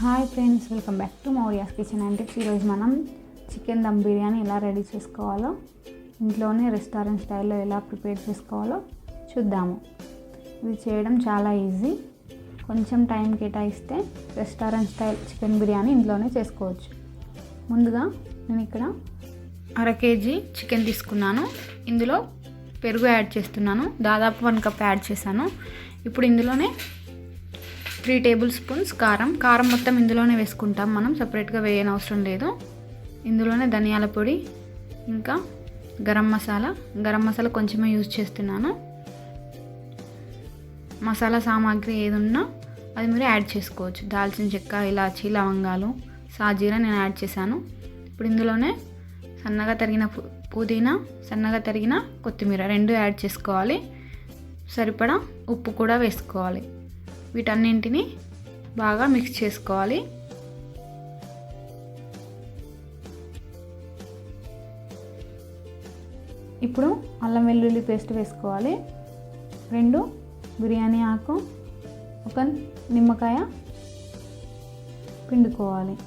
Hi friends, welcome back to Mauryas kitchen and tips. ఈరోజు మనం chicken dum biryani ఎలా రెడీ చేసుకోవాలో, ఇంట్లోనే రెస్టారెంట్ స్టైల్లో ఎలా ప్రిపేర్ చేసుకోవాలో చూద్దాము. ఇది చేయడం చాలా ఈజీ. కొంచెం టైం కేటాయిస్తే రెస్టారెంట్ స్టైల్ చికెన్ బిర్యానీ ఇంట్లోనే చేసుకోవచ్చు. ముందుగా నేను ఇక్కడ 1/2 kg చికెన్ తీసుకున్నాను. ఇందులో పెరుగు యాడ్ చేస్తున్నాను. దాదాపు 1 కప్ యాడ్ చేశాను. ఇప్పుడు ఇందులోనే 3 టేబుల్ స్పూన్స్ కారం మొత్తం ఇందులోనే వేసుకుంటాం. మనం సపరేట్గా వేయని అవసరం లేదు. ఇందులోనే ధనియాల పొడి, ఇంకా గరం మసాలా కొంచెమే యూజ్ చేస్తున్నాను. మసాలా సామాగ్రి ఏది ఉన్నా అది మీరు యాడ్ చేసుకోవచ్చు. దాల్చిన చెక్క, ఇలాచీ, లవంగాలు, సాజీరా నేను యాడ్ చేశాను. ఇప్పుడు ఇందులోనే సన్నగా తరిగిన పుదీనా, సన్నగా తరిగిన కొత్తిమీర 2 యాడ్ చేసుకోవాలి. సరిపడా ఉప్పు కూడా వేసుకోవాలి. వీటన్నింటినీ బాగా మిక్స్ చేసుకోవాలి. ఇప్పుడు అల్లం వెల్లుల్లి పేస్ట్ వేసుకోవాలి. 2 బిర్యానీ ఆకు, 1 నిమ్మకాయ పిండుకోవాలి.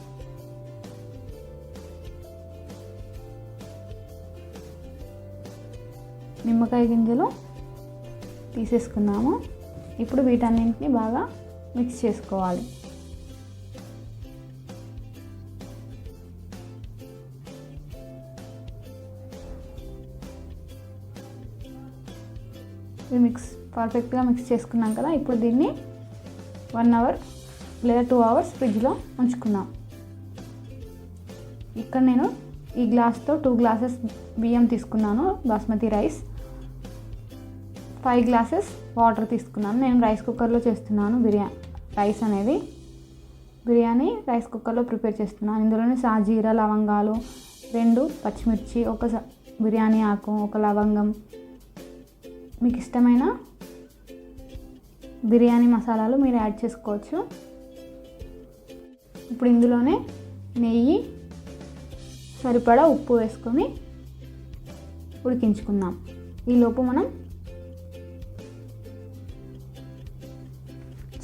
నిమ్మకాయ గింజలు తీసేసుకున్నాము. ఇప్పుడు వీటన్నింటినీ బాగా మిక్స్ చేసుకోవాలి. ఇది పర్ఫెక్ట్గా మిక్స్ చేసుకున్నాం కదా. ఇప్పుడు దీన్ని 1 అవర్ లేదా 2 అవర్స్ ఫ్రిడ్జ్లో ఉంచుకుందాం. ఇక్కడ నేను ఈ గ్లాస్తో 2 గ్లాసెస్ బియ్యం తీసుకున్నాను, బాస్మతి రైస్. 5 గ్లాసెస్ వాటర్ తీసుకున్నాను. నేను రైస్ కుక్కర్లో చేస్తున్నాను. బిర్యానీ రైస్ కుక్కర్లో ప్రిపేర్ చేస్తున్నాను. ఇందులోనే సాజీరా, లవంగాలు, 2 పచ్చిమిర్చి, 1 బిర్యానీ ఆకు, 1 లవంగం, మీకు ఇష్టమైన బిర్యానీ మసాలాలు మీరు యాడ్ చేసుకోవచ్చు. ఇప్పుడు ఇందులోనే నెయ్యి, సరిపడా ఉప్పు వేసుకొని ఉడికించుకుందాం. ఈలోపు మనం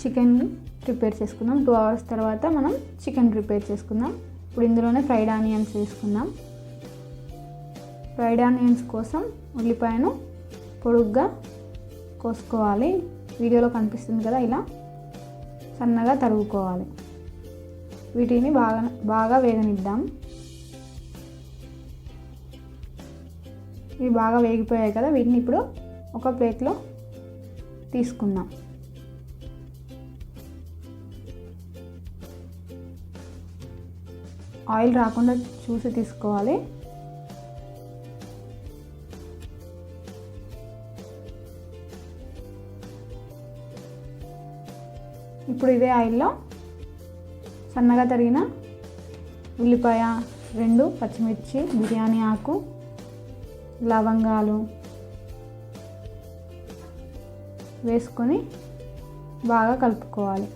చికెన్ ప్రిపేర్ చేసుకుందాం. 2 అవర్స్ తర్వాత మనం చికెన్ ప్రిపేర్ చేసుకుందాం. ఇప్పుడు ఇందులోనే ఫ్రైడ్ ఆనియన్స్ వేసుకుందాం. ఫ్రైడ్ ఆనియన్స్ కోసం ఉల్లిపాయను పొడుగ్గా కోసుకోవాలి. వీడియోలో కనిపిస్తుంది కదా, ఇలా సన్నగా తరుగుకోవాలి. వీటిని బాగా వేగనిద్దాం. ఇవి బాగా వేగిపోయాయి కదా, వీటిని ఇప్పుడు ఒక ప్లేట్లో తీసుకుందాం. ఆయిల్ రాకుండా చూసి తీసుకోవాలి. ఇప్పుడు ఇదే ఆయిల్లో సన్నగా తరిగిన ఉల్లిపాయ, 2 పచ్చిమిర్చి, బిర్యానీ ఆకు, లవంగాలు వేసుకొని బాగా కలుపుకోవాలి.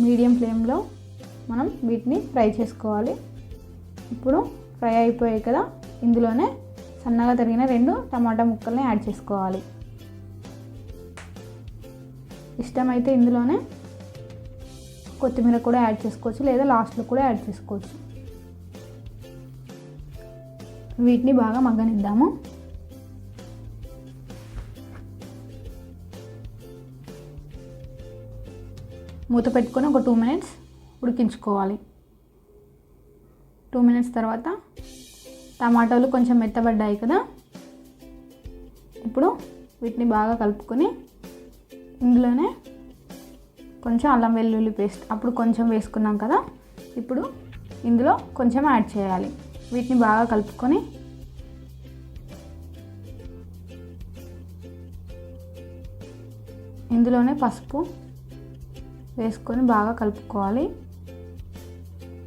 మీడియం ఫ్లేమ్లో మనం వీటిని ఫ్రై చేసుకోవాలి. ఇప్పుడు ఫ్రై అయిపోయాయి కదా, ఇందులోనే సన్నగా తరిగిన 2 టమాటా ముక్కల్ని యాడ్ చేసుకోవాలి. ఇష్టమైతే ఇందులోనే కొత్తిమీర కూడా యాడ్ చేసుకోవచ్చు, లేదా లాస్ట్లో కూడా యాడ్ చేసుకోవచ్చు. వీటిని బాగా మగ్గనిద్దాము. మూత పెట్టుకొని ఒక 2 మినిట్స్ ఉడికించుకోవాలి. 2 మినిట్స్ తర్వాత టమాటాలు కొంచెం మెత్తబడ్డాయి కదా, ఇప్పుడు వీటిని బాగా కలుపుకొని ఇందులోనే కొంచెం అల్లం వెల్లుల్లి పేస్ట్ అప్పుడు కొంచెం వేసుకున్నాం కదా, ఇప్పుడు ఇందులో కొంచెం యాడ్ చేయాలి. వీటిని బాగా కలుపుకొని ఇందులోనే పసుపు వేసుకొని బాగా కలుపుకోవాలి.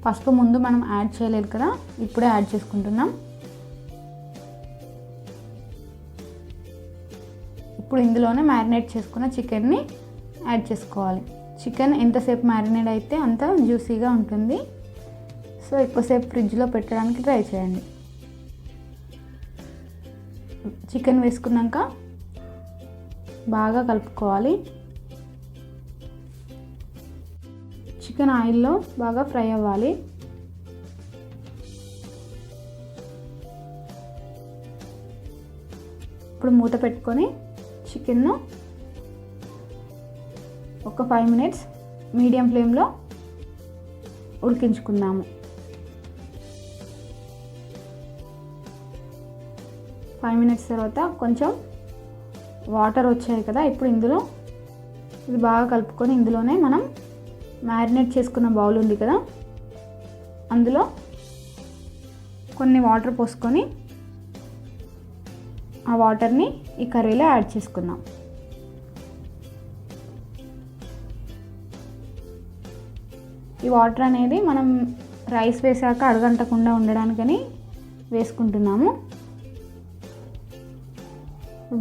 పసుపు ముందు మనం యాడ్ చేయలేదు కదా, ఇప్పుడే యాడ్ చేసుకుంటున్నాం. ఇప్పుడు ఇందులోనే మ్యారినేట్ చేసుకున్న చికెన్ని యాడ్ చేసుకోవాలి. చికెన్ ఎంతసేపు మ్యారినేట్ అయితే అంత జ్యూసీగా ఉంటుంది. సో ఎక్కువసేపు ఫ్రిడ్జ్లో పెట్టడానికి ట్రై చేయండి. చికెన్ వేసుకున్నాక బాగా కలుపుకోవాలి. చికెన్ ఆయిల్లో బాగా ఫ్రై అవ్వాలి. ఇప్పుడు మూత పెట్టుకొని చికెన్ను ఒక 5 మినిట్స్ మీడియం ఫ్లేమ్లో ఉడికించుకుందాము. 5 మినిట్స్ తర్వాత కొంచెం వాటర్ వచ్చాయి కదా, ఇప్పుడు ఇందులో ఇది బాగా కలుపుకొని ఇందులోనే మనం మ్యారినేట్ చేసుకున్న బౌల్ ఉంది కదా, అందులో కొన్ని వాటర్ పోసుకొని ఆ వాటర్ని ఈ కర్రీలో యాడ్ చేసుకుందాం. ఈ వాటర్ అనేది మనం రైస్ వేసాక అడగంటకుండా ఉండడానికని వేసుకుంటున్నాము.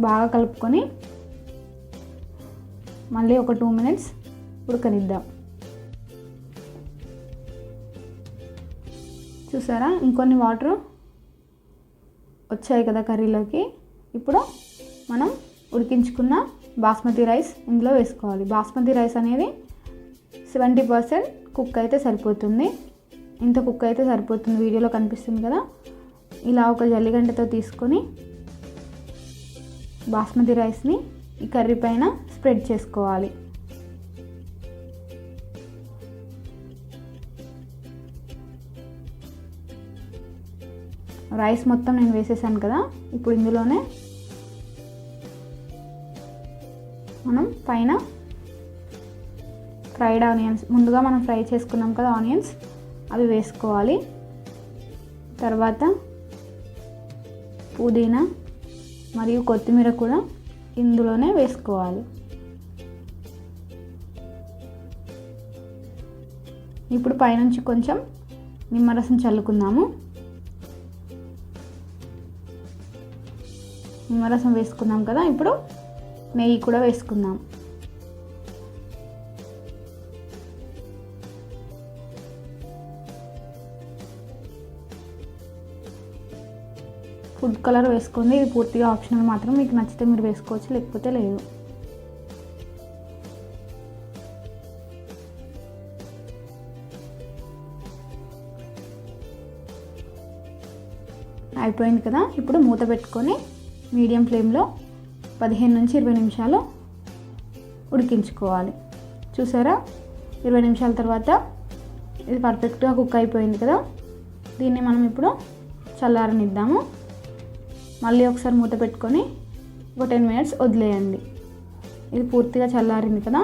బాగా కలుపుకొని మళ్ళీ ఒక 2 మినిట్స్ ఉడకనిద్దాం. చూసారా, ఇంకొన్ని వాటర్ వచ్చాయి కదా కర్రీలోకి. ఇప్పుడు మనం ఉడికించుకున్న బాస్మతి రైస్ ఇందులో వేసుకోవాలి. బాస్మతి రైస్ అనేది 70% కుక్ అయితే సరిపోతుంది. ఇంత కుక్ అయితే సరిపోతుంది, వీడియోలో కనిపిస్తుంది కదా. ఇలా ఒక జల్లిగంటతో తీసుకొని బాస్మతి రైస్ని ఈ కర్రీ పైన స్ప్రెడ్ చేసుకోవాలి. రైస్ మొత్తం నేను వేసేసాను కదా. ఇప్పుడు ఇందులోనే మనం పైన ఫ్రైడ్ ఆనియన్స్, ముందుగా మనం ఫ్రై చేసుకున్నాం కదా ఆనియన్స్, అవి వేసుకోవాలి. తర్వాత పుదీనా మరియు కొత్తిమీర కూడా ఇందులోనే వేసుకోవాలి. ఇప్పుడు పైనుంచి కొంచెం నిమ్మరసం చల్లుకుందాము. నిమ్మరసం వేసుకున్నాం కదా, ఇప్పుడు నెయ్యి కూడా వేసుకుందాం. ఫుడ్ కలర్ వేసుకోండి, ఇది పూర్తిగా ఆప్షనల్ మాత్రం. మీకు నచ్చితే మీరు వేసుకోవచ్చు, లేకపోతే లేదు. అయిపోయింది కదా. ఇప్పుడు మూత పెట్టుకొని మీడియం ఫ్లేమ్లో 15 నుంచి 20 నిమిషాలు ఉడికించుకోవాలి. చూసారా, 20 నిమిషాల తర్వాత ఇది పర్ఫెక్ట్గా కుక్ అయిపోయింది కదా. దీన్ని మనం ఇప్పుడు చల్లారనిద్దాము. మళ్ళీ ఒకసారి మూత పెట్టుకొని ఒక 10 మినిట్స్ వదిలేయండి. ఇది పూర్తిగా చల్లారింది కదా.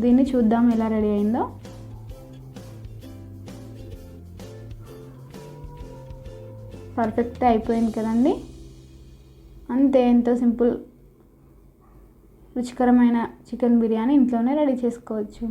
దీన్ని చూద్దాం ఎలా రెడీ అయిందో. పర్ఫెక్ట్గా అయిపోయింది కదండి. అంతే, ఎంతో సింపుల్ రుచికరమైన చికెన్ బిర్యానీ ఇంట్లోనే రెడీ చేసుకోవచ్చు.